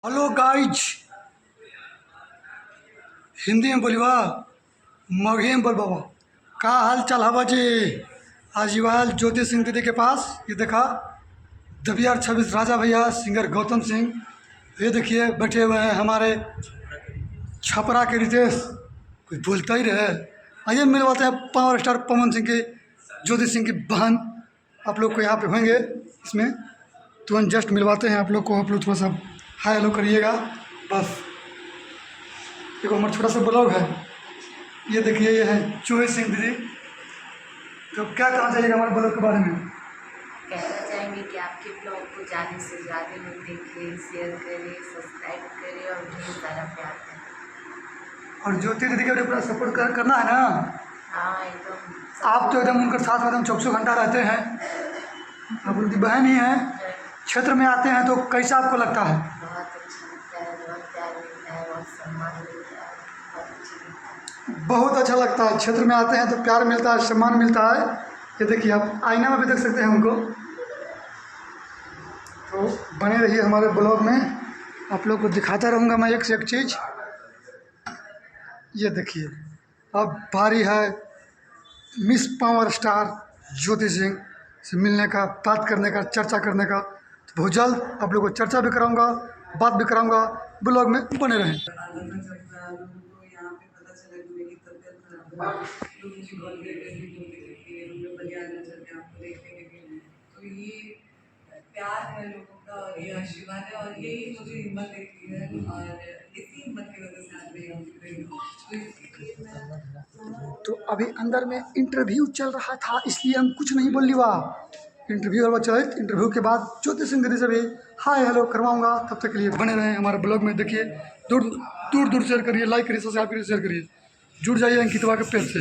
Hello guys, Hindi में बोलिवा, मगही में बोल बाबा। का हाल चाल हवा जी? आज युवाल ज्योति सिंह दीदी के पास ये देखा दबियार 26 राजा भैया सिंगर गौतम सिंह, ये देखिए बैठे हुए हैं हमारे छपरा के रितेश। कुछ बोलता ही रहे। आइए मिलवाते हैं पावर स्टार पवन सिंह की ज्योति सिंह की बहन। आप लोग को यहाँ पे होंगे इसमें तुरंत जस्ट मिलवाते हैं आप लोग को। आप लोग थोड़ा सा हाय हेलो करिएगा बस। देखो हमारा छोटा सा ब्लॉग है, ये देखिए, ये है ज्योति सिंह दीदी। तो क्या कहना चाहिएगा हमारे ब्लॉग के बारे में? कहना चाहेंगे कि आपके ब्लॉग को ज़्यादा से ज़्यादा लोग देखें, शेयर करें, सब्सक्राइब करें और ढेर सारा प्यार करें। और ज्योति दीदी का पूरा सपोर्ट करना है ना। हाँ एकदम। आप तो एकदम उनके साथ में एकदम 24 घंटा रहते हैं। आप उनकी बहन ही हैं। क्षेत्र में आते हैं तो कैसा आपको लगता है? बहुत अच्छा लगता है, बहुत प्यार मिलता है, बहुत सम्मान मिलता है, बहुत अच्छा लगता है। बहुत अच्छा लगता है। क्षेत्र में आते हैं तो प्यार मिलता है, सम्मान मिलता है। ये देखिए, आप आईना में भी देख सकते हैं उनको। तो बने रहिए हमारे ब्लॉग में, आप लोग को दिखाता रहूँगा मैं एक से एक चीज़। ये देखिए, अब बारी है miss power star Jyoti Singh से मिलने का, बात करने का, चर्चा करने का। तो बहुत जल्द आप लोग को चर्चा भी कराऊंगा, बात भी कराऊंगा। ब्लॉग में बने रहें। तो ये प्यार है लोगों का और ये आशीर्वाद है और यही मुझे हिम्मत देती है और इसी हिम्मत की वजह से आज मैं यहाँ पे रही हूँ। तो इसलिए मैं तो अभी अंदर में इंटरव्यू चल रहा था, इसलिए हम कुछ नहीं बोल लिवा। इंटरव्यू और चले, इंटरव्यू के बाद ज्योति सिंह दीदी से भी हाय हेलो करवाऊंगा। तब तक के लिए बने रहें हमारे ब्लॉग में। देखिए, दूर दूर दूर शेयर करिए, लाइक करिए, सब्सक्राइब करिए, शेयर करिए। जुड़ जाइए अंकितवा के पेज से।